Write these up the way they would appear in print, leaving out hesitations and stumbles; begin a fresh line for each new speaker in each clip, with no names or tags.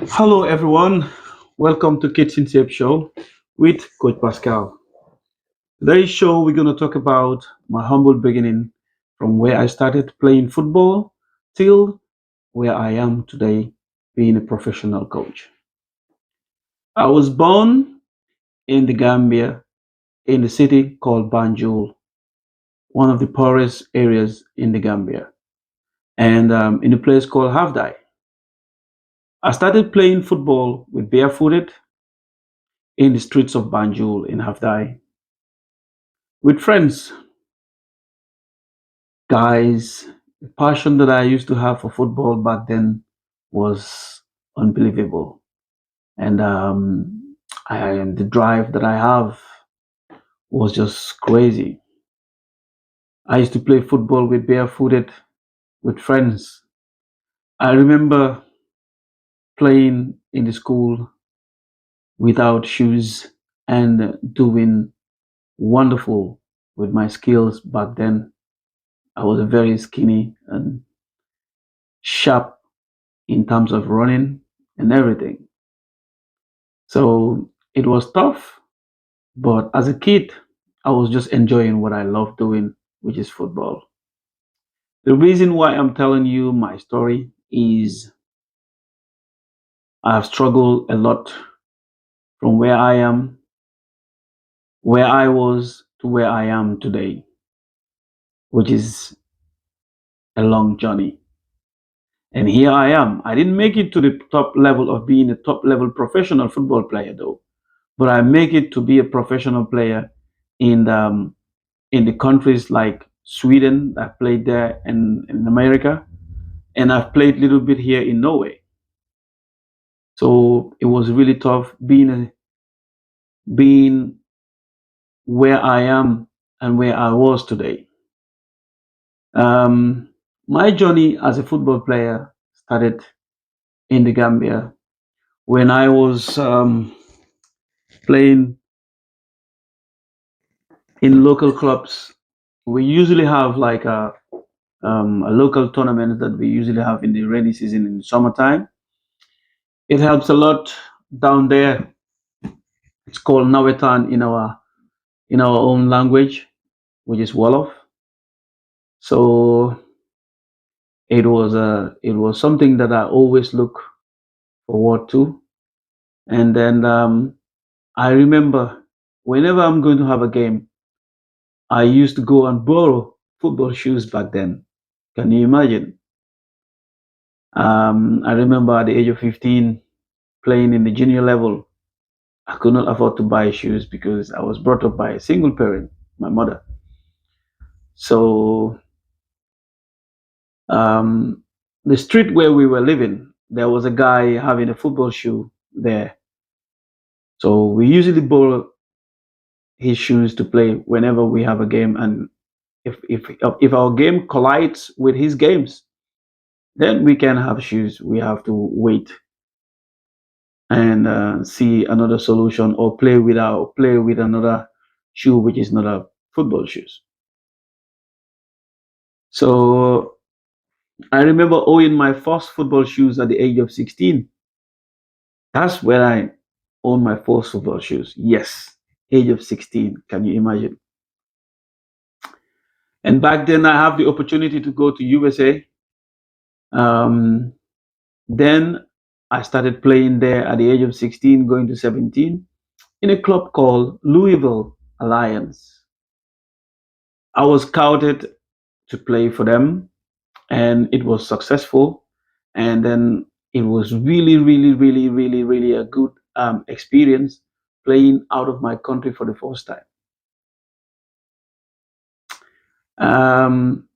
Hello, everyone. Welcome to Kitchen Tape Show with Coach Pascal. Today's show, we're going to talk about my humble beginning from where I started playing football till where I am today being a professional coach. I was born in the Gambia in the city called Banjul, one of the poorest areas in the Gambia, and in a place called Havdai. I started playing football with barefooted in the streets of Banjul in Havdai with friends. Guys, the passion that I used to have for football back then was unbelievable. And the drive that I have was just crazy. I used to play football with barefooted with friends. I remember playing in the school without shoes and doing wonderful with my skills back then. I was very skinny and sharp in terms of running and everything. So it was tough, but as a kid, I was just enjoying what I love doing, which is football. The reason why I'm telling you my story is I've struggled a lot from where I was to where I am today, which is a long journey. And here I am. I didn't make it to the top level of being a top level professional football player, though, but I make it to be a professional player in the countries like Sweden. I played there in America, and I've played a little bit here in Norway. So it was really tough being where I am and where I was today. Um, my journey as a football player started in the Gambia when I was playing in local clubs. We usually have like a local tournament that we usually have in the rainy season in the summertime. It helps a lot down there. It's called Nawetan in our own language, which is Wolof. So it was something that I always look forward to. And then I remember whenever I'm going to have a game, I used to go and borrow football shoes back then. Can you imagine? I remember at the age of 15 playing in the junior level. I could not afford to buy shoes because I was brought up by a single parent, my mother. So um, the street where we were living, there was a guy having a football shoe there. So we usually borrow his shoes to play whenever we have a game. And if our game collides with his games, then we can have shoes. We have to wait and see another solution or play with another shoe which is not a football shoes. So I remember owning my first football shoes at the age of 16. That's when I owned my first football shoes. Yes, age of 16. Can you imagine? And back then, I have the opportunity to go to USA. Um, then I started playing there at the age of 16, going to 17, in a club called Louisville Alliance. I was scouted to play for them, and it was successful. And then it was really a good experience playing out of my country for the first time. Um,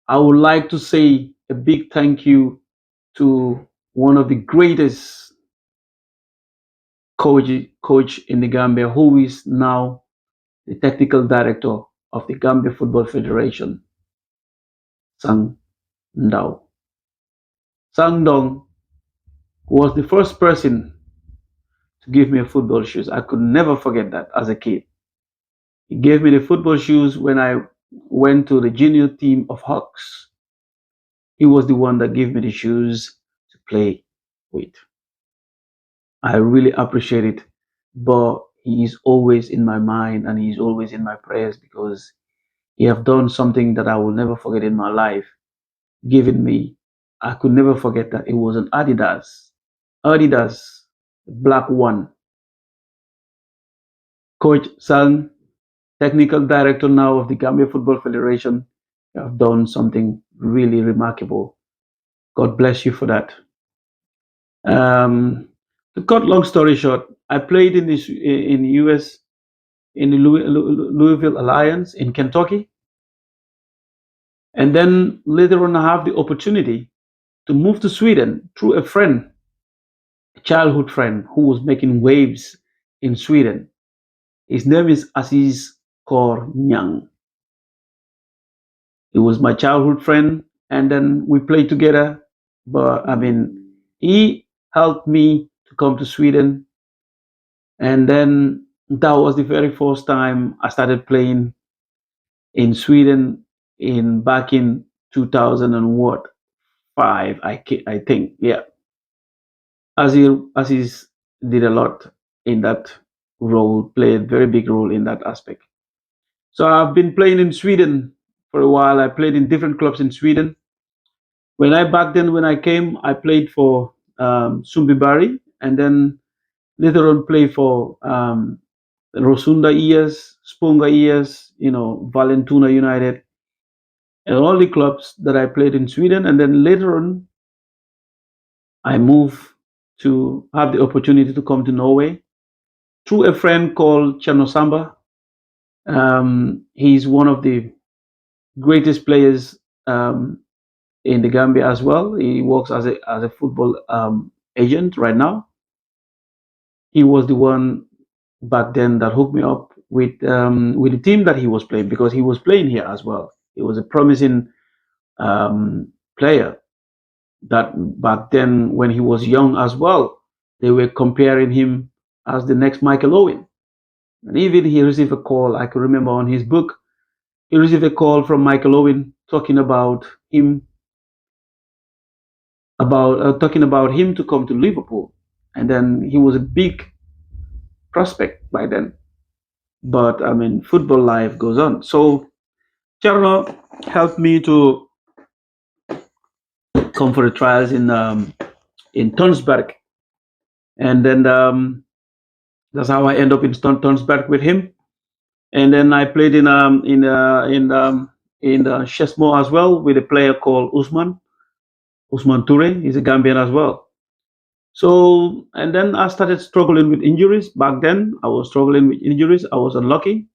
I would like to say a big thank you to one of the greatest coach in the Gambia, who is now the technical director of the Gambia Football Federation, Sang Ndao. Sang Dong was the first person to give me a football shoes. I could never forget that as a kid. He gave me the football shoes when I went to the junior team of Hawks. He was the one that gave me the shoes to play with. I really appreciate it. But he is always in my mind and he is always in my prayers because he have done something that I will never forget in my life. Given me, I could never forget that it was an Adidas Black One. Coach Sang, technical director now of the Gambia Football Federation, you have done something really remarkable. God bless you for that. Um, to cut long story short, I played in the US in the Louisville Alliance in Kentucky, and then later on I have the opportunity to move to Sweden through a friend, a childhood friend who was making waves in Sweden. His name is Aziz Kor Nyang. He was my childhood friend, and then we played together. But I mean, he helped me to come to Sweden, and then that was the very first time I started playing in Sweden in back in 2000 and what 5, I think. Yeah, Aziz did a lot in that role, played a very big role in that aspect. So I've been playing in Sweden for a while. I played in different clubs in Sweden. When I came, I played for Sumbibari, and then later on played for Rosunda ES, Spunga ES, Valentuna United, and all the clubs that I played in Sweden. And then later on, I moved to have the opportunity to come to Norway through a friend called Samba. He's one of the greatest players in the Gambia as well. He works as a football agent right now. He was the one back then that hooked me up with the team that he was playing because he was playing here as well. He was a promising player that back then when he was young as well, they were comparing him as the next Michael Owen. And even he received a call. I can remember on his book, he received a call from Michael Owen talking about him to come to Liverpool, and then he was a big prospect by then. But I mean, football life goes on. So Charlo helped me to come for the trials in Tonsberg, and then that's how I end up in Tonsberg with him. And then I played in Chesmo as well with a player called Usman Toure. He's a Gambian as well. So and then I started struggling with injuries. Back then, I was struggling with injuries. I was unlucky,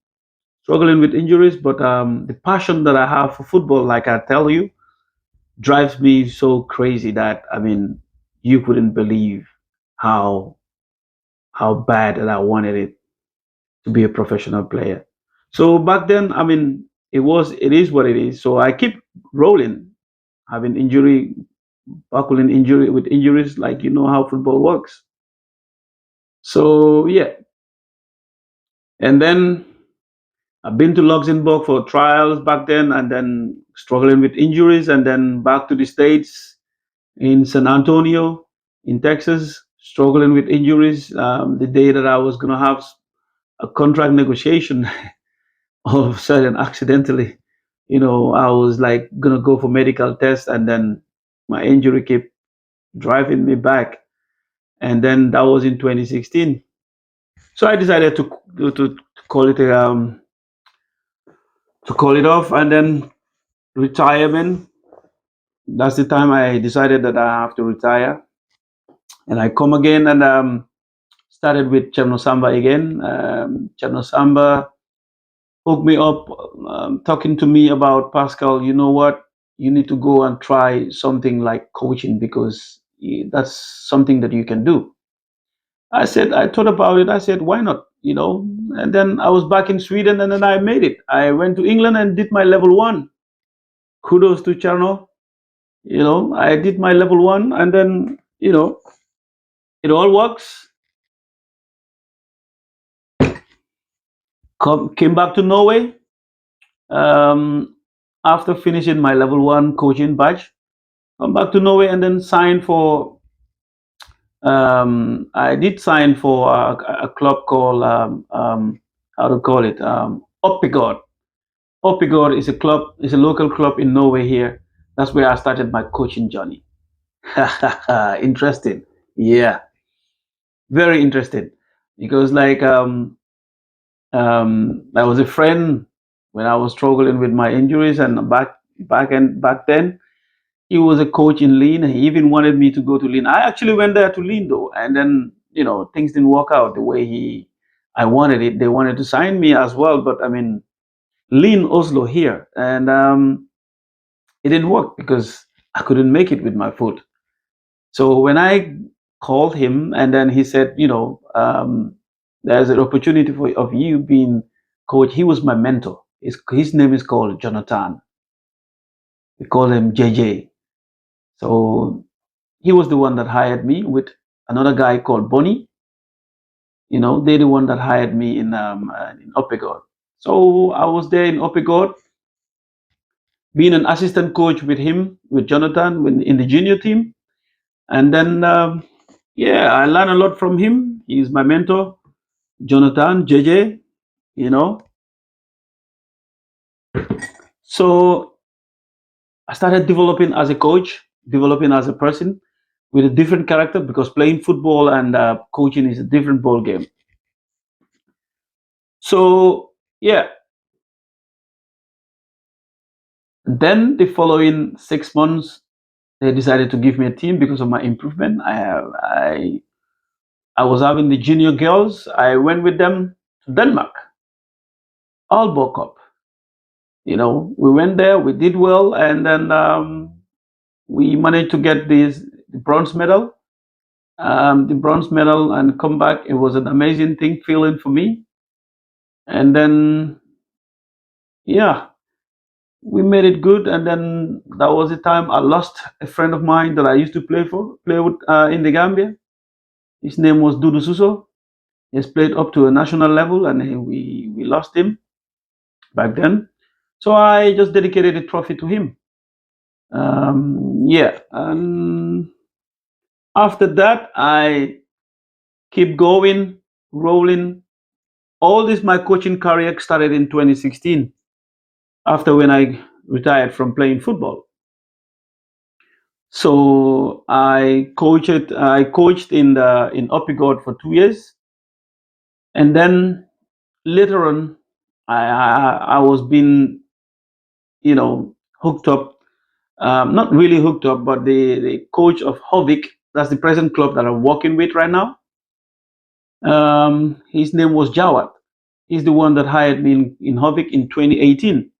struggling with injuries. But the passion that I have for football, like I tell you, drives me so crazy that I mean, you couldn't believe how how bad that I wanted it to be a professional player. So back then, I mean, it is what it is. So I keep rolling, having injury, buckling injury with injuries, like you know how football works. So yeah, and then I've been to Luxembourg for trials back then, and then struggling with injuries, and then back to the States in San Antonio, in Texas, struggling with injuries. The day that I was going to have a contract negotiation, all of a sudden, accidentally, I was like going to go for medical test, and then my injury kept driving me back. And then that was in 2016. So I decided to call it to call it off, and then retirement. That's the time I decided that I have to retire, and I come again and started with Samba again. Samba hooked me up, talking to me about Pascal. You know what? You need to go and try something like coaching because that's something that you can do. I thought about it. I said, why not? And then I was back in Sweden, and then I made it. I went to England and did my level one. Kudos to Cherno. I did my level one, and then it all works. Came back to Norway um, after finishing my level one coaching badge. Come back to Norway and then signed for I did sign for a club called how to call it Oppigård. Oppigård is a club, is a local club in Norway here. That's where I started my coaching journey. Interesting, yeah, very interesting, because like I was a friend when I was struggling with my injuries, and back then he was a coach in Lean. He even wanted me to go to Lean. I actually went there to Lean though, and then things didn't work out the way he I wanted it. They wanted to sign me as well, but I mean Lean Oslo here, and it didn't work because I couldn't make it with my foot. So when I called him, and then he said, there's an opportunity for of you being coach. He was my mentor. His name is called Jonathan. We call him JJ. So he was the one that hired me with another guy called Bonnie. They're the one that hired me in Oppigård. So I was there in Oppigård, being an assistant coach with him, with Jonathan, in the junior team. And then, yeah, I learned a lot from him. He's my mentor, Jonathan, JJ, you know. So I started developing as a coach, developing as a person with a different character, because playing football and coaching is a different ball game. So, yeah, then the following 6 months, they decided to give me a team because of my improvement. I was having the junior girls. I went with them to Denmark, Aalborg Cup. We went there, we did well, and then we managed to get the bronze medal. The bronze medal and come back. It was an amazing feeling for me. And then, yeah, we made it good. And then that was the time I lost a friend of mine that I used to play with in the Gambia. His name was Dudu Suso. He's played up to a national level, and we lost him back then. So I just dedicated a trophy to him. Yeah, and after that, I keep going, rolling. All this, my coaching career started in 2016, after when I retired from playing football. So I coached in Oppigård for 2 years, and then later on, I was being, hooked up. Not really hooked up, but the coach of Hovik, that's the present club that I'm working with right now. His name was Jawad. He's the one that hired me in Hovik in 2018.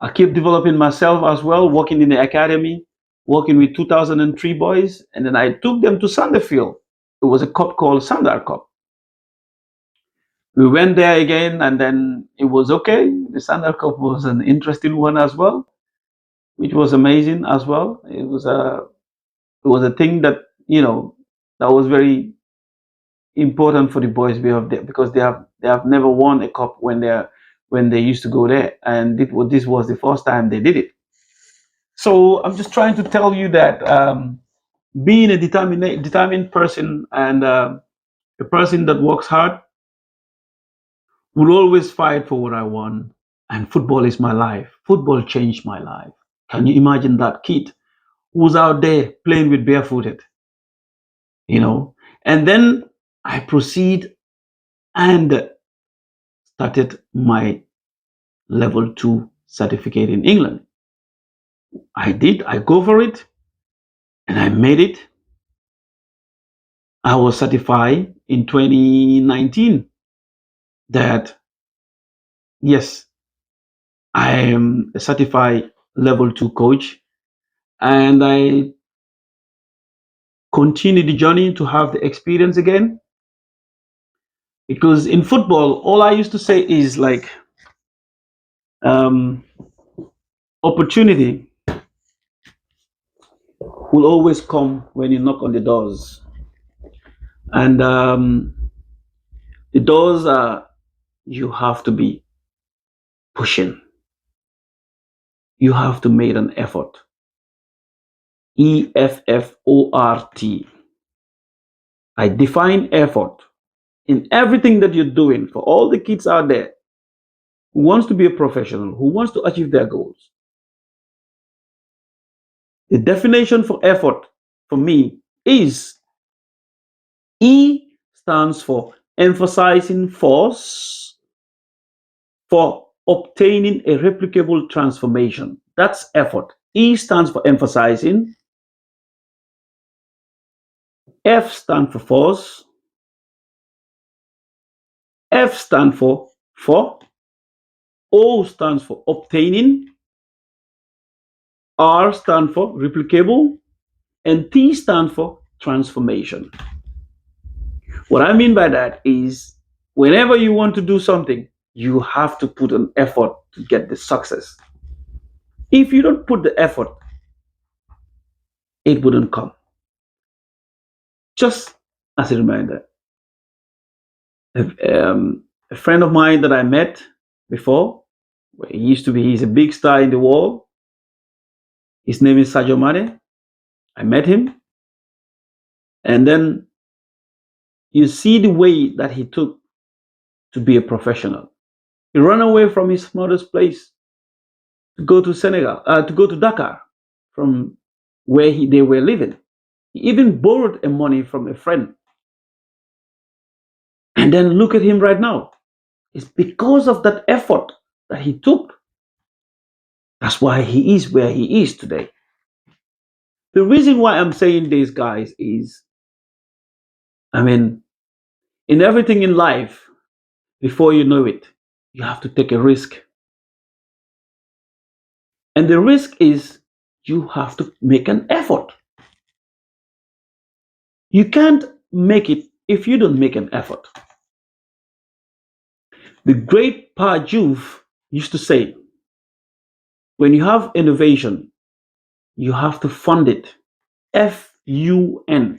I keep developing myself as well, working in the academy, working with 2003 boys, and then I took them to Sanderfield. It was a cup called Sandar Cup. We went there again, and then it was okay. The Sandar Cup was an interesting one as well, which was amazing as well. It was a thing that that was very important for the boys because they have never won a cup when they used to go there, and this was the first time they did it. So I'm just trying to tell you that being a determined person, and a person that works hard, will always fight for what I want. And football is my life. Football changed my life. Can you imagine that kid who's out there playing with barefooted? You know, and then I proceed and started my level 2 certificate in England. I go for it, and I made it. I was certified in 2019 that, yes, I am a certified level 2 coach, and I continue the journey to have the experience again. Because in football, all I used to say is like, um, opportunity will always come when you knock on the doors. And the doors are, you have to be pushing. You have to make an effort. EFFORT. I define effort in everything that you're doing for all the kids out there who wants to be a professional, who wants to achieve their goals. The definition for effort for me is E stands for emphasizing force for obtaining a replicable transformation. That's effort. E stands for emphasizing, F stands for force, F stands for, O stands for obtaining, R stands for replicable, and T stands for transformation. What I mean by that is whenever you want to do something, you have to put an effort to get the success. If you don't put the effort, it wouldn't come. Just as a reminder, a friend of mine that I met before, he's a big star in the world. His name is Sadio Mane. I met him. And then you see the way that he took to be a professional. He ran away from his mother's place to go to Senegal, to go to Dakar from where they were living. He even borrowed money from a friend. And then look at him right now. It's because of that effort that he took. That's why he is where he is today. The reason why I'm saying this, guys, is in everything in life, before you know it, you have to take a risk. And the risk is you have to make an effort. You can't make it if you don't make an effort. The great Pa Juve used to say, when you have innovation, you have to fund it. FUN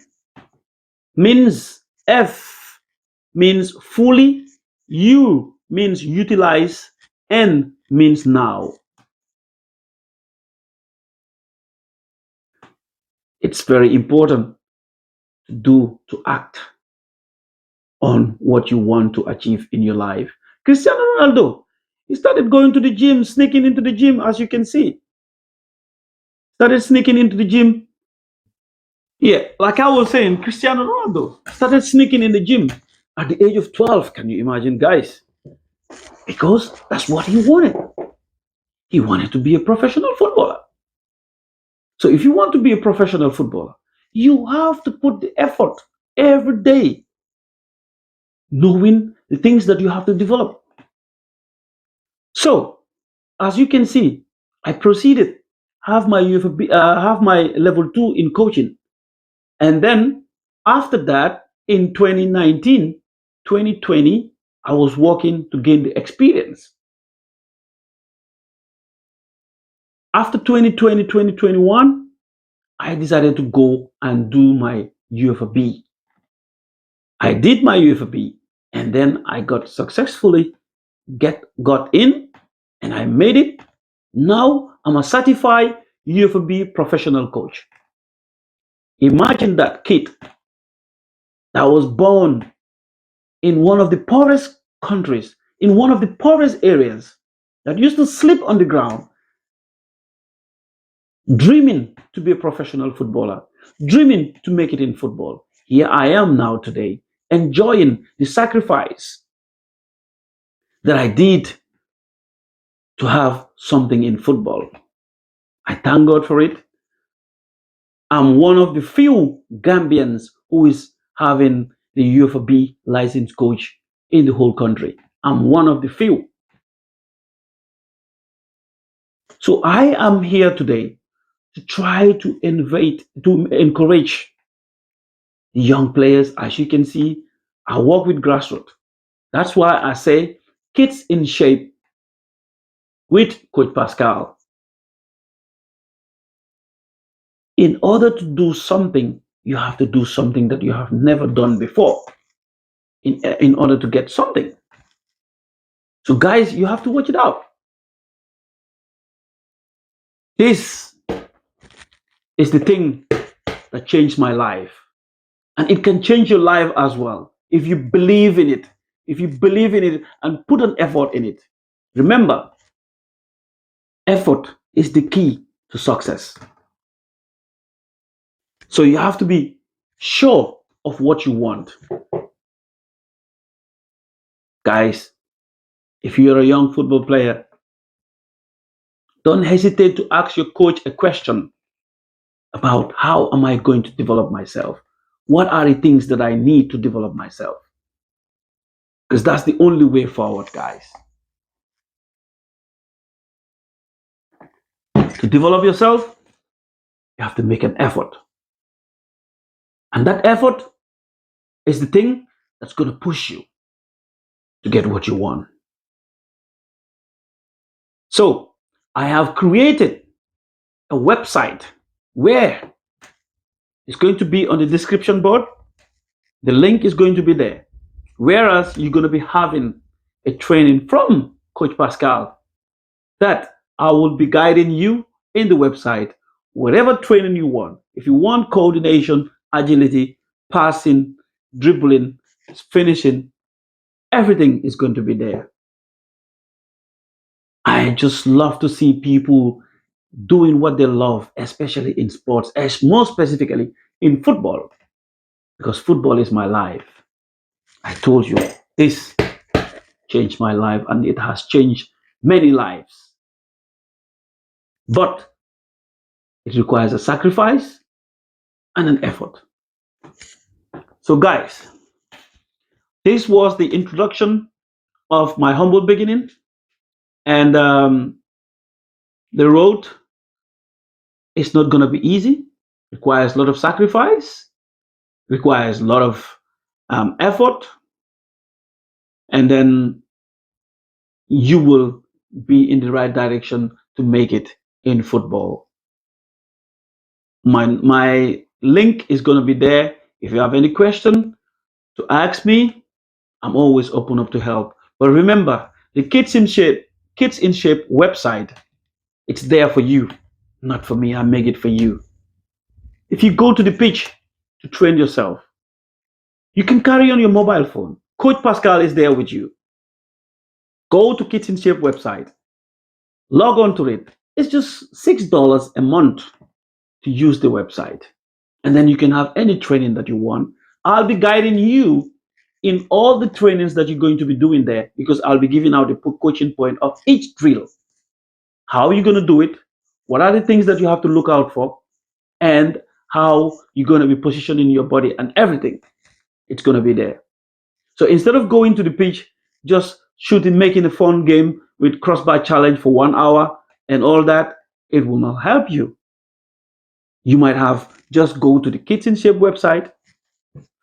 means F means fully, U means utilize, N means now. It's very important to act on what you want to achieve in your life. Cristiano Ronaldo, he started going to the gym, sneaking into the gym, as you can see. Started sneaking into the gym. Yeah, like I was saying, Cristiano Ronaldo started sneaking in the gym at the age of 12. Can you imagine, guys? Because that's what he wanted. He wanted to be a professional footballer. So if you want to be a professional footballer, you have to put the effort every day, knowing the things that you have to develop. So, as you can see, I proceeded, have my UEFA B, have my level 2 in coaching. And then after that, in 2019, 2020, I was working to gain the experience. After 2020, 2021, I decided to go and do my UEFA B. I did my UEFA B, and then I got successfully got in, and I made it. Now I'm a certified UEFA B professional coach. Imagine that kid that was born in one of the poorest countries, in one of the poorest areas, that used to sleep on the ground, dreaming to be a professional footballer, dreaming to make it in football. Here I am now today, enjoying the sacrifice that I did to have something in football. I thank God for it. I'm one of the few Gambians who is having the UEFA B licensed coach in the whole country. I'm one of the few. So I am here today to try to encourage the young players. As you can see, I work with grassroots. That's why I say kids in shape with Coach Pascal. In order to do something, you have to do something that you have never done before in order to get something. So, guys, you have to watch it out. This is the thing that changed my life. And it can change your life as well if you believe in it. If you believe in it and put an effort in it. Remember, effort is the key to success. So you have to be sure of what you want. Guys, if you're a young football player, don't hesitate to ask your coach a question about how am I going to develop myself? What are the things that I need to develop myself? Because that's the only way forward, guys. To develop yourself, you have to make an effort. And that effort is the thing that's going to push you to get what you want. So, I have created a website where it's going to be on the description board. The link is going to be there. Whereas you're going to be having a training from Coach Pascal that I will be guiding you in the website, whatever training you want. If you want coordination, agility, passing, dribbling, finishing, everything is going to be there. I just love to see people doing what they love, especially in sports, as more specifically in football, because football is my life. I told you this changed my life and it has changed many lives. But it requires a sacrifice and an effort. So, guys, this was the introduction of my humble beginning. And the road is not going to be easy, requires a lot of sacrifice, requires a lot of effort, and then you will be in the right direction to make it in football. My link is going to be there. If you have any question to ask me, I'm always open up to help. But remember, the Kids in Shape website, it's there for you, not for me. I make it for you. If you go to the pitch to train yourself, you can carry on your mobile phone. Coach Pascal is there with you. Go to Kids in Shape website, log on to it. It's just $6 a month to use the website. And then you can have any training that you want. I'll be guiding you in all the trainings that you're going to be doing there because I'll be giving out the coaching point of each drill. How are you going to do it? What are the things that you have to look out for? And how you're going to be positioning your body and everything. It's going to be there. So instead of going to the pitch, just shooting, making a fun game with crossbar challenge for 1 hour and all that, it will not help you. You might have just go to the Kids in Shape website,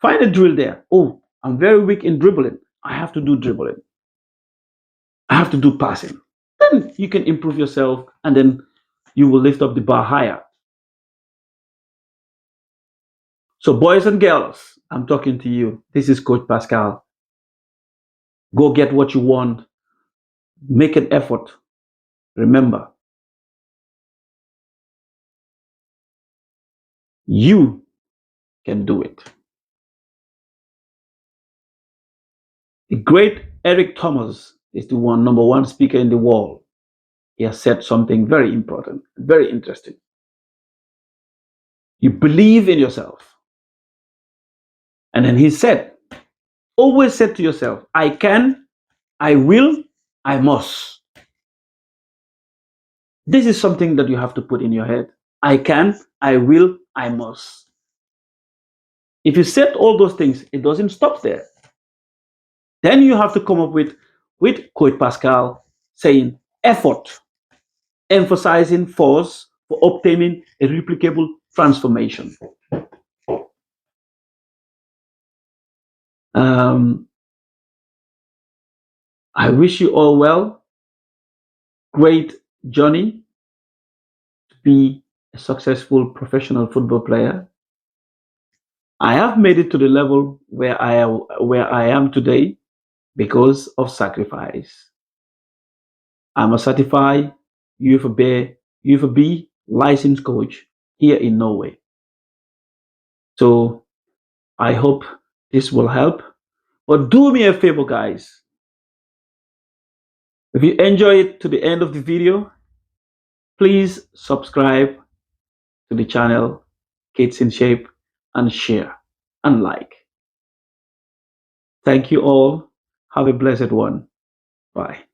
find a drill there. Oh, I'm very weak in dribbling. I have to do dribbling. I have to do passing. Then you can improve yourself and then you will lift up the bar higher. So, boys and girls, I'm talking to you. This is Coach Pascal. Go get what you want. Make an effort. Remember, you can do it. The great Eric Thomas is the number one speaker in the world. He has said something very important, very interesting. You believe in yourself. And then he said, always said to yourself, I can, I will, I must. This is something that you have to put in your head. I can, I will, I must. If you set all those things, it doesn't stop there. Then you have to come up with Coach Pascal saying effort, emphasizing force for obtaining a replicable transformation. I wish you all well. Great journey to be a successful professional football player. I have made it to the level where I am today because of sacrifice. I'm a certified UEFA B licensed coach here in Norway. So I hope this will help. But do me a favor, guys. If you enjoy it to the end of the video, please subscribe to the channel Kids in Shape and share and like. Thank you all. Have a blessed one. Bye.